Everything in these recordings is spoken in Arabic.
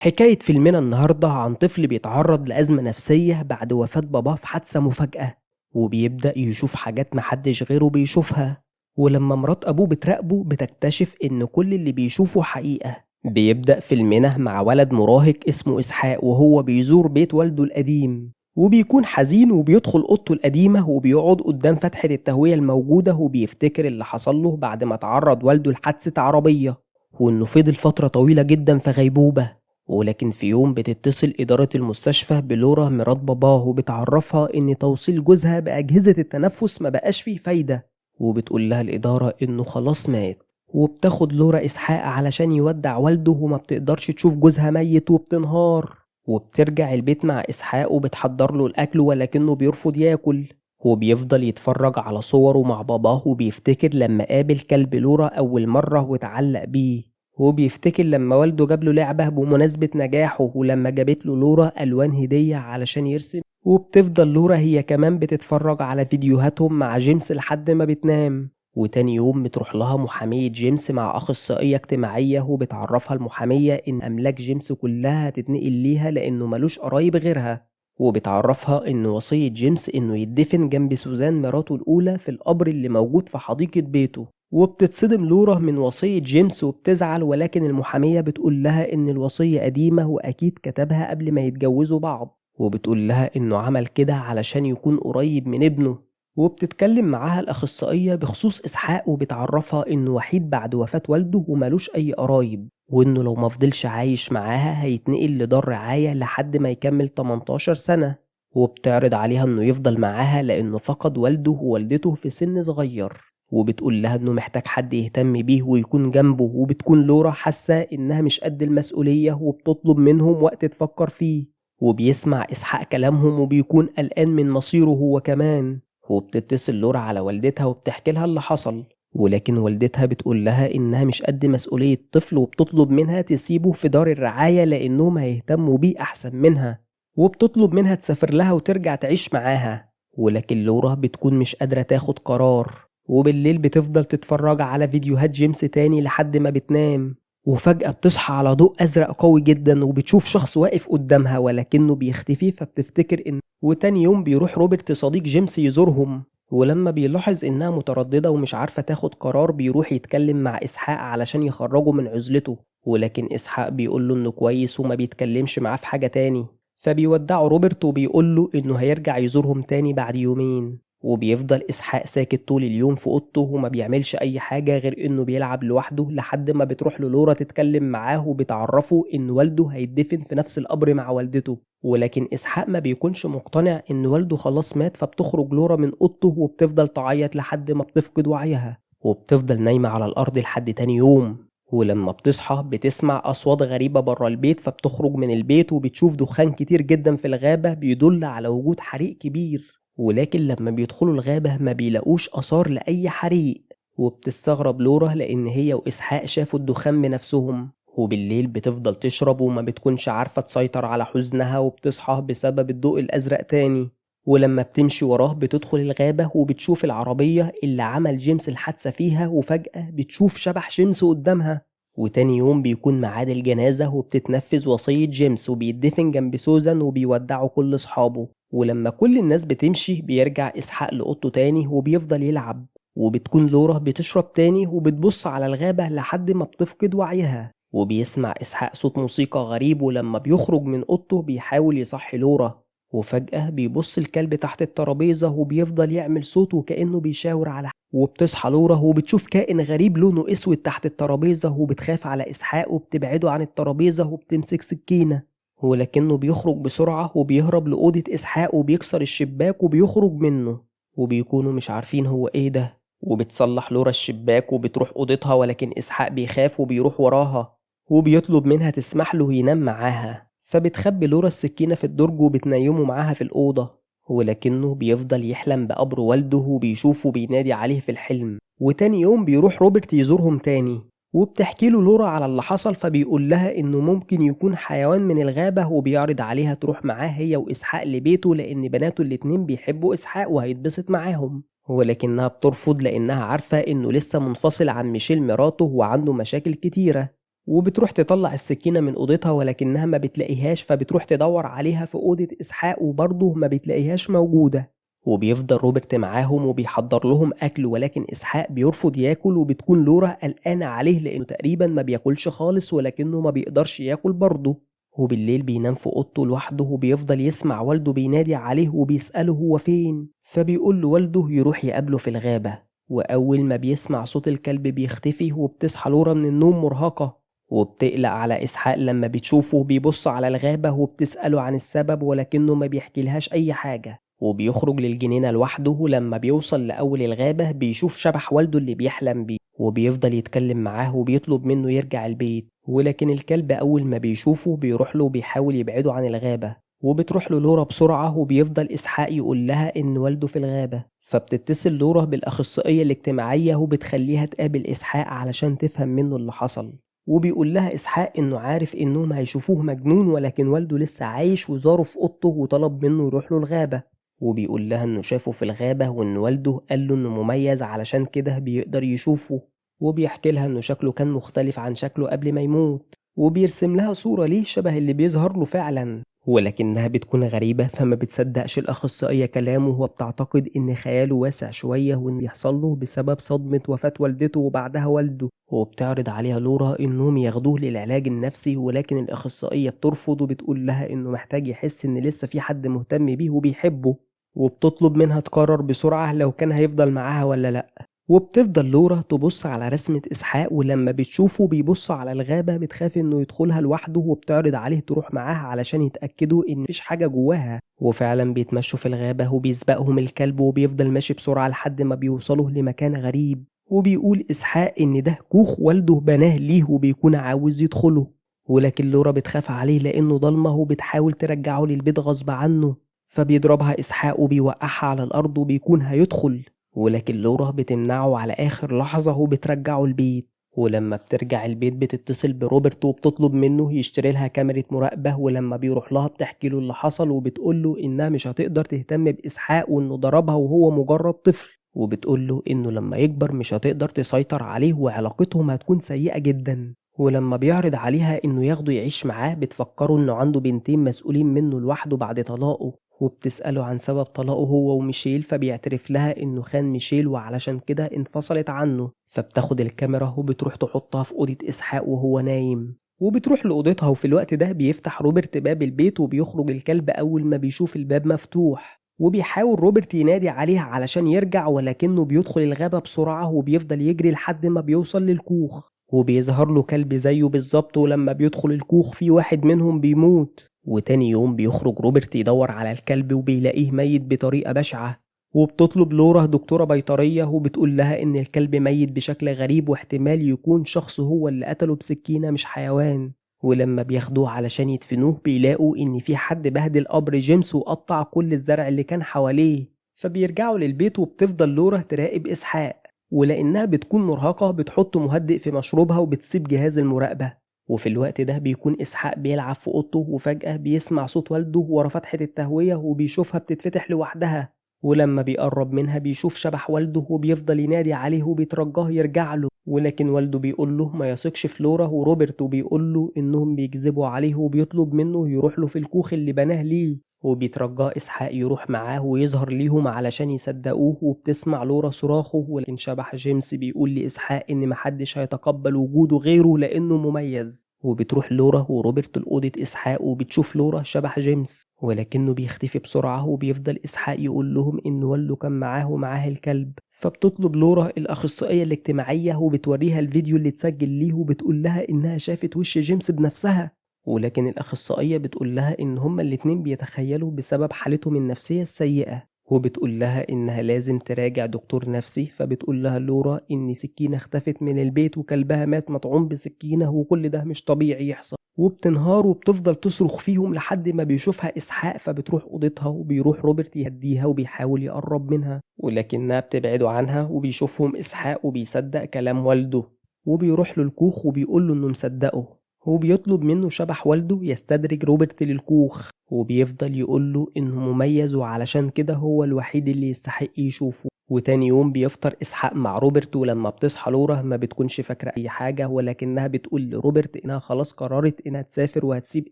حكاية فيلمنا النهاردة عن طفل بيتعرض لأزمة نفسية بعد وفاة باباه في حادثة مفاجأة، وبيبدأ يشوف حاجات محدش غيره بيشوفها. ولما مرات أبوه بتراقبه بتكتشف إن كل اللي بيشوفه حقيقة. بيبدأ فيلمنا مع ولد مراهق اسمه إسحاق وهو بيزور بيت والده القديم، وبيكون حزين وبيدخل أوضته القديمة وبيقعد قدام فتحة التهوية الموجودة وبيفتكر اللي حصل له بعد ما تعرض والده لحادثة عربية، وإنه فضل فترة طويلة جدا في غيبوبة. ولكن في يوم بتتصل إدارة المستشفى بلورا مرات باباه وبتعرفها إن توصيل جوزها بأجهزة التنفس ما بقاش فيه فايدة، وبتقول لها الإدارة إنه خلاص مات. وبتاخد لورا إسحاق علشان يودع والده وما بتقدرش تشوف جوزها ميت وبتنهار. وبترجع البيت مع إسحاق وبتحضر له الأكل ولكنه بيرفض ياكل. وبيفضل يتفرج على صوره مع باباه وبيفتكر لما قابل كلب لورا أول مرة واتعلق بيه. وبيفتكر لما والده جاب له لعبة بمناسبة نجاحه ولما جابت له لورا ألوان هدية علشان يرسم. وبتفضل لورا هي كمان بتتفرج على فيديوهاتهم مع جيمس لحد ما بتنام. وتاني يوم بتروح لها محامية جيمس مع أخصائية اجتماعية وبتعرفها المحامية إن أملاك جيمس كلها هتتنقل ليها لأنه ملوش قرايب غيرها. وبتعرفها إن وصية جيمس إنه يدفن جنب سوزان مراته الأولى في القبر اللي موجود في حديقة بيته. وبتتصدم لورا من وصية جيمس وبتزعل، ولكن المحامية بتقول لها إن الوصية قديمة وأكيد كتبها قبل ما يتجوزوا بعض، وبتقول لها إنه عمل كده علشان يكون قريب من ابنه. وبتتكلم معاها الأخصائية بخصوص إسحاق وبتعرفها إنه وحيد بعد وفاة والده وملوش أي قرايب، وإنه لو مفضلش عايش معاها هيتنقل لدار رعاية لحد ما يكمل 18 سنة. وبتعرض عليها إنه يفضل معاها لأنه فقد والده ووالدته في سن صغير. وبتقول لها إنه محتاج حد يهتم بيه ويكون جنبه، وبتكون لورا حاسة إنها مش قد المسؤولية وبتطلب منهم وقت تفكر فيه. وبيسمع إسحاق كلامهم وبيكون قلقان من مصيره هو كمان. وبتتصل لورا على والدتها وبتحكي لها اللي حصل، ولكن والدتها بتقول لها إنها مش قد مسؤولية طفل وبتطلب منها تسيبه في دار الرعاية لأنهم هيهتموا بيه أحسن منها. وبتطلب منها تسافر لها وترجع تعيش معاها، ولكن لورا بتكون مش قادرة تاخد قرار. وبالليل بتفضل تتفرج على فيديوهات جيمس تاني لحد ما بتنام. وفجأة بتصحى على ضوء أزرق قوي جدا وبتشوف شخص واقف قدامها ولكنه بيختفي، فبتفتكر إن وتاني يوم بيروح روبرت صديق جيمس يزورهم، ولما بيلاحظ إنها مترددة ومش عارفة تاخد قرار بيروح يتكلم مع إسحاق علشان يخرجه من عزلته، ولكن إسحاق بيقوله إنه كويس وما بيتكلمش معاه في حاجة تاني. فبيودعه روبرت وبيقوله إنه هيرجع يزورهم تاني بعد يومين. وبيفضل إسحاق ساكت طول اليوم في أوضته وما بيعملش أي حاجة غير إنه بيلعب لوحده لحد ما بتروح له لورا تتكلم معاه وبتعرفه إن والده هيدفن في نفس القبر مع والدته. ولكن إسحاق ما بيكونش مقتنع إن والده خلاص مات، فبتخرج لورا من أوضته وبتفضل تعيط لحد ما بتفقد وعيها، وبتفضل نايمة على الأرض لحد تاني يوم. ولما بتصحى بتسمع أصوات غريبة برا البيت، فبتخرج من البيت وبتشوف دخان كتير جدا في الغابة بيدل على وجود حريق كبير، ولكن لما بيدخلوا الغابة ما بيلاقوش آثار لأي حريق. وبتستغرب لورا لأن هي وإسحاق شافوا الدخان بنفسهم. وبالليل بتفضل تشرب وما بتكونش عارفة تسيطر على حزنها وبتصحى بسبب الضوء الأزرق تاني. ولما بتمشي وراه بتدخل الغابة وبتشوف العربية اللي عمل جيمس الحادثة فيها، وفجأة بتشوف شبح جيمس قدامها. وتاني يوم بيكون ميعاد الجنازة وبتتنفذ وصية جيمس وبيدفن جنب سوزان وبيودعوا كل أصحابه. ولما كل الناس بتمشي بيرجع إسحاق لأوضته تاني وبيفضل يلعب. وبتكون لورا بتشرب تاني وبتبص على الغابة لحد ما بتفقد وعيها. وبيسمع إسحاق صوت موسيقى غريب، ولما بيخرج من أوضته بيحاول يصحي لورا. وفجأة بيبص الكلب تحت الترابيزة وبيفضل يعمل صوت وكأنه بيشاور على. وبتصحى لورا وبتشوف كائن غريب لونه اسود تحت الترابيزة وبتخاف على إسحاق وبتبعده عن الترابيزة وبتمسك سكينة، ولكنه بيخرج بسرعة وبيهرب لأوضة إسحاق وبيكسر الشباك وبيخرج منه. وبيكونوا مش عارفين هو ايه ده. وبتصلح لورا الشباك وبتروح أوضتها، ولكن إسحاق بيخاف وبيروح وراها وبيطلب منها تسمح له ينام معاها. فبتخبي لورا السكينة في الدرج وبتنيمه معاها في الأوضة، ولكنه بيفضل يحلم بقبر والده وبيشوفه بينادي عليه في الحلم. وتاني يوم بيروح روبرت يزورهم تاني وبتحكي له لورا على اللي حصل، فبيقول لها إنه ممكن يكون حيوان من الغابة وبيعرض عليها تروح معاه هي وإسحاق لبيته لأن بناته الاتنين بيحبوا إسحاق وهيتبسط معاهم، ولكنها بترفض لأنها عارفة إنه لسه منفصل عن ميشيل مراته وعنده مشاكل كتيرة. وبتروح تطلع السكينة من أوضتها ولكنها ما بتلاقيهاش، فبتروح تدور عليها في أوضة إسحاق وبرضه ما بتلاقيهاش موجودة. وبيفضل روبرت معاهم وبيحضر لهم أكل، ولكن إسحاق بيرفض ياكل، وبتكون لورا قلقانة عليه لأنه تقريبا ما بياكلش خالص ولكنه ما بيقدرش ياكل برضه. وبالليل بينام في أوضته لوحده وبيفضل يسمع والده بينادي عليه وبيسأله هو فين، فبيقول له والده يروح يقابله في الغابة. وأول ما بيسمع صوت الكلب بيختفي، وبتصحى لورا من النوم مرهقة وبتقلق على إسحاق لما بتشوفه بيبص على الغابة، وبتسأله عن السبب ولكنه ما بيحكيلهاش أي حاجة. وبيخرج للجنينة لوحده، ولما بيوصل لأول الغابة بيشوف شبح والده اللي بيحلم بيه، وبيفضل يتكلم معاه وبيطلب منه يرجع البيت. ولكن الكلب أول ما بيشوفه بيروح له وبيحاول يبعده عن الغابة. وبتروح له لورا بسرعة، وبيفضل إسحاق يقول لها إن والده في الغابة، فبتتصل لورا بالأخصائية الاجتماعية وبتخليها تقابل إسحاق علشان تفهم منه اللي حصل. وبيقول لها إسحاق إنه عارف إنهم هيشوفوه مجنون، ولكن والده لسه عايش وزاره في أوضته وطلب منه يروح له الغابة. وبيقول لها إنه شافه في الغابة وإن والده قال له إنه مميز علشان كده بيقدر يشوفه. وبيحكي لها إنه شكله كان مختلف عن شكله قبل ما يموت، وبيرسم لها صورة ليه شبه اللي بيظهر له فعلا، ولكنها بتكون غريبة فما بتصدقش الأخصائية كلامه، وبتعتقد إن خياله واسع شوية وإن يحصل له بسبب صدمة وفاة والدته وبعدها والده. وبتعرض عليها لورا إنهم ياخدوه للعلاج النفسي، ولكن الأخصائية بترفض وبتقول لها إنه محتاج يحس إن لسه في حد مهتم بيه وبيحبه، وبتطلب منها تقرر بسرعة لو كان هيفضل معاها ولا لأ. وبتفضل لورا تبص على رسمة إسحاق، ولما بتشوفه بيبص على الغابة بتخاف إنه يدخلها لوحده، وبتعرض عليه تروح معاها علشان يتأكدوا إن مفيش حاجة جواها. وفعلا بيتمشوا في الغابة وبيسبقهم الكلب، وبيفضل ماشي بسرعة لحد ما بيوصلوا لمكان غريب. وبيقول إسحاق إن ده كوخ والده بناه ليه وبيكون عاوز يدخله، ولكن لورا بتخاف عليه لأنه ضلمة وبتحاول ترجعه للبيت غصب عنه. فبيضربها إسحاق وبيوقعها على الأرض وبيكون هيدخل، ولكن لورا بتمنعه على آخر لحظة وبترجعه البيت. ولما بترجع البيت بتتصل بروبرت وبتطلب منه يشتري لها كاميرا مراقبة، ولما بيروح لها بتحكي له اللي حصل وبتقول له إنها مش هتقدر تهتم بإسحاق وإنه ضربها وهو مجرد طفل، وبتقول له إنه لما يكبر مش هتقدر تسيطر عليه وعلاقتهم هتكون سيئة جدا. ولما بيعرض عليها إنه ياخده يعيش معاه بتفكره إنه عنده بنتين مسؤولين منه لوحده بعد طلاقه، وبتسأله عن سبب طلاقه هو وميشيل، فبيعترف لها إنه خان ميشيل وعلشان كده انفصلت عنه. فبتاخد الكاميرا وبتروح تحطها في أوضة إسحاق وهو نايم، وبتروح لأوضتها. وفي الوقت ده بيفتح روبرت باب البيت وبيخرج الكلب أول ما بيشوف الباب مفتوح، وبيحاول روبرت ينادي عليها علشان يرجع ولكنه بيدخل الغابة بسرعة وبيفضل يجري لحد ما بيوصل للكوخ، وبيظهر له كلب زيه بالظبط. ولما بيدخل الكوخ في واحد منهم بيموت، وتاني يوم بيخرج روبرت يدور على الكلب وبيلاقيه ميت بطريقة بشعة. وبتطلب لورا دكتورة بيطرية وبتقول لها إن الكلب ميت بشكل غريب واحتمال يكون شخص هو اللي قتله بسكينة مش حيوان. ولما بياخدوه علشان يدفنوه بيلاقوا إن في حد بهدل قبر جيمس وقطع كل الزرع اللي كان حواليه. فبيرجعوا للبيت وبتفضل لورا تراقب إسحاق، ولأنها بتكون مرهقة بتحط مهدئ في مشروبها وبتسيب جهاز المراقبة. وفي الوقت ده بيكون إسحاق بيلعب في أوضته وفجأة بيسمع صوت والده ورا فتحة التهوية وبيشوفها بتتفتح لوحدها. ولما بيقرب منها بيشوف شبح والده وبيفضل ينادي عليه وبيترجاه يرجع له، ولكن والده بيقول له ما يثقش في لورا وروبرت، وبيقول له إنهم بيكذبوا عليه وبيطلب منه يروح له في الكوخ اللي بناه ليه. وبيترجاه إسحاق يروح معاه ويظهر ليهم علشان يصدقوه. وبتسمع لورا صراخه، ولكن شبح جيمس بيقول لإسحاق إن محدش هيتقبل وجوده غيره لأنه مميز. وبتروح لورا وروبرت لأوضة إسحاق وبتشوف لورا شبح جيمس، ولكنه بيختفي بسرعة. وبيفضل إسحاق يقول لهم إن والده كان معاه ومعاه الكلب. فبتطلب لورا الأخصائية الاجتماعية وبتوريها الفيديو اللي اتسجل ليه وبتقول لها إنها شافت وش جيمس بنفسها، ولكن الأخصائية بتقول لها إن هما الاتنين بيتخيلوا بسبب حالتهم النفسية السيئة، وبتقول لها إنها لازم تراجع دكتور نفسي. فبتقول لها لورا إن سكينة اختفت من البيت وكلبها مات مطعون بسكينة وكل ده مش طبيعي يحصل. وبتنهار وبتفضل تصرخ فيهم لحد ما بيشوفها إسحاق، فبتروح أوضتها وبيروح روبرت يهديها وبيحاول يقرب منها، ولكنها بتبعد عنها. وبيشوفهم إسحاق وبيصدق كلام والده، وبيروح له الكوخ وبيقول له إنه مصدقه، وبيطلب منه شبح والده يستدرج روبرت للكوخ. وبيفضل يقوله إنه مميز وعلشان كده هو الوحيد اللي يستحق يشوفه. وتاني يوم بيفطر إسحاق مع روبرت، ولما بتصحى لورا ما بتكونش فاكرة أي حاجة، ولكنها بتقول لروبرت إنها خلاص قررت إنها تسافر وهتسيب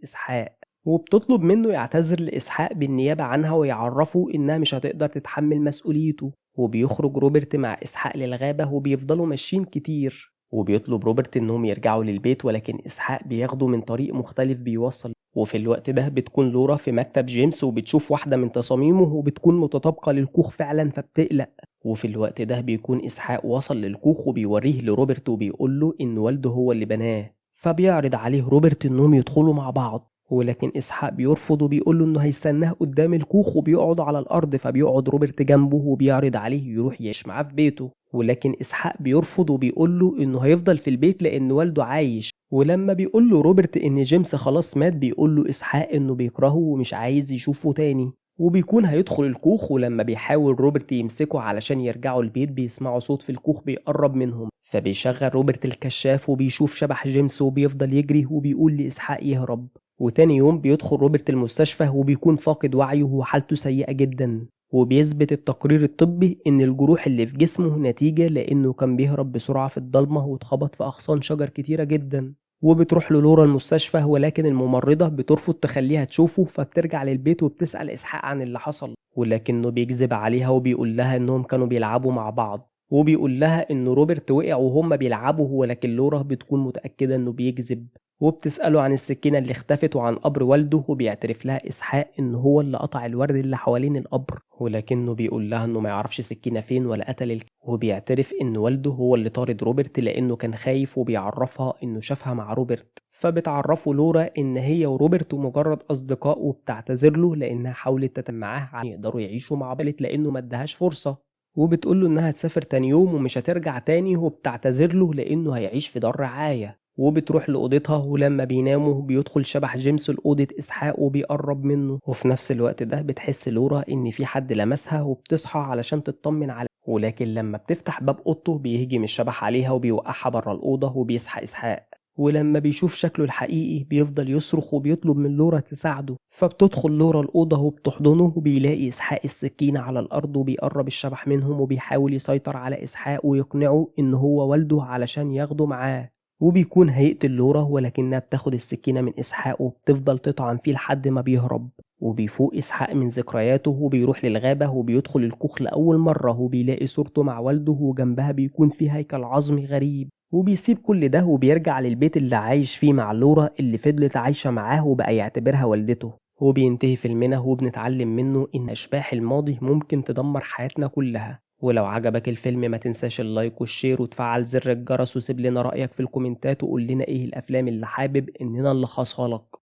إسحاق، وبتطلب منه يعتذر لإسحاق بالنيابة عنها ويعرفه إنها مش هتقدر تتحمل مسؤوليته. وبيخرج روبرت مع إسحاق للغابة وبيفضلوا ماشيين كتير، وبيطلب روبرت إنهم يرجعوا للبيت، ولكن إسحاق بياخده من طريق مختلف بيوصل. وفي الوقت ده بتكون لورا في مكتب جيمس وبتشوف واحدة من تصاميمه وبتكون متطابقة للكوخ فعلا فبتقلق. وفي الوقت ده بيكون إسحاق وصل للكوخ وبيوريه لروبرت وبيقوله إن والده هو اللي بناه، فبيعرض عليه روبرت إنهم يدخلوا مع بعض، ولكن إسحاق بيرفض وبيقوله إنه هيستناه قدام الكوخ وبيقعد على الأرض. فبيقعد روبرت جنبه وبيعرض عليه يروح يعيش معاه في بيته، ولكن إسحاق بيرفض وبيقوله إنه هيفضل في البيت لأن والده عايش. ولما بيقوله روبرت إن جيمس خلاص مات بيقوله إسحاق إنه بيكرهه ومش عايز يشوفه تاني، وبيكون هيدخل الكوخ. ولما بيحاول روبرت يمسكه علشان يرجعوا البيت بيسمعوا صوت في الكوخ بيقرب منهم، فبيشغل روبرت الكشاف وبيشوف شبح جيمس وبيفضل يجري وبيقول لإسحاق يهرب. وتاني يوم بيدخل روبرت المستشفى وبيكون فاقد وعيه وحالته سيئة جدا، وبيثبت التقرير الطبي إن الجروح اللي في جسمه نتيجة لأنه كان بيهرب بسرعة في الضلمة واتخبط في أغصان شجر كتيرة جدا. وبتروح له لورا المستشفى، ولكن الممرضة بترفض تخليها تشوفه، فبترجع للبيت وبتسأل إسحاق عن اللي حصل، ولكنه بيكذب عليها وبيقول لها إنهم كانوا بيلعبوا مع بعض، وبيقول لها إن روبرت وقع وهم بيلعبوا، ولكن لورا بتكون متأكدة إنه بيكذب. وبتسأله عن السكينة اللي اختفت وعن قبر والده، وبيعترف لها إسحاق إن هو اللي قطع الورد اللي حوالين القبر، ولكنه بيقول لها إنه ما يعرفش السكينة فين ولا قتل وبيعترف إن والده هو اللي طارد روبرت لأنه كان خايف، وبيعرفها إنه شافها مع روبرت. فبتعرفه لورا إن هي وروبرت مجرد أصدقاء، وبتعتذر له لأنها حاولت تتم معاه عشان يقدروا يعيشوا مع بعض لأنه ما ادهاش فرصة، وبتقول له إنها هتسافر تاني يوم ومش هترجع تاني، وبتعتذر له لأنه هيعيش في دار رعاية. وبتروح لأوضتها، ولما بيناموا بيدخل شبح جيمس لأوضة إسحاق وبيقرب منه، وفي نفس الوقت ده بتحس لورا إن في حد لمسها وبتصحى علشان تطمن عليه، ولكن لما بتفتح باب أوضته بيهجم الشبح عليها وبيوقعها بره الأوضة وبيصحى إسحاق. ولما بيشوف شكله الحقيقي بيفضل يصرخ وبيطلب من لورا تساعده، فبتدخل لورا الأوضة وبتحضنه وبيلاقي إسحاق السكينة على الأرض، وبيقرب الشبح منهم وبيحاول يسيطر على إسحاق ويقنعه إن هو والده علشان ياخده معاه. وبيكون هيقتل لورا، ولكنها بتاخد السكينة من إسحاق وبتفضل تطعن فيه لحد ما بيهرب. وبيفوق إسحاق من ذكرياته وبيروح للغابة وبيدخل الكوخ لأول مرة، وبيلاقي صورته مع والده وجنبها بيكون فيه هيكل عظمي غريب. وبيسيب كل ده وبيرجع للبيت اللي عايش فيه مع لورا اللي فضلت عايشة معاه وبقى يعتبرها والدته. وبينتهي فيلمنا وبنتعلم منه إن أشباح الماضي ممكن تدمر حياتنا كلها. ولو عجبك الفيلم ما تنساش اللايك والشير وتفعل زر الجرس، وسيب لنا رأيك في الكومنتات وقول لنا ايه الأفلام اللي حابب إننا نلخصها لك.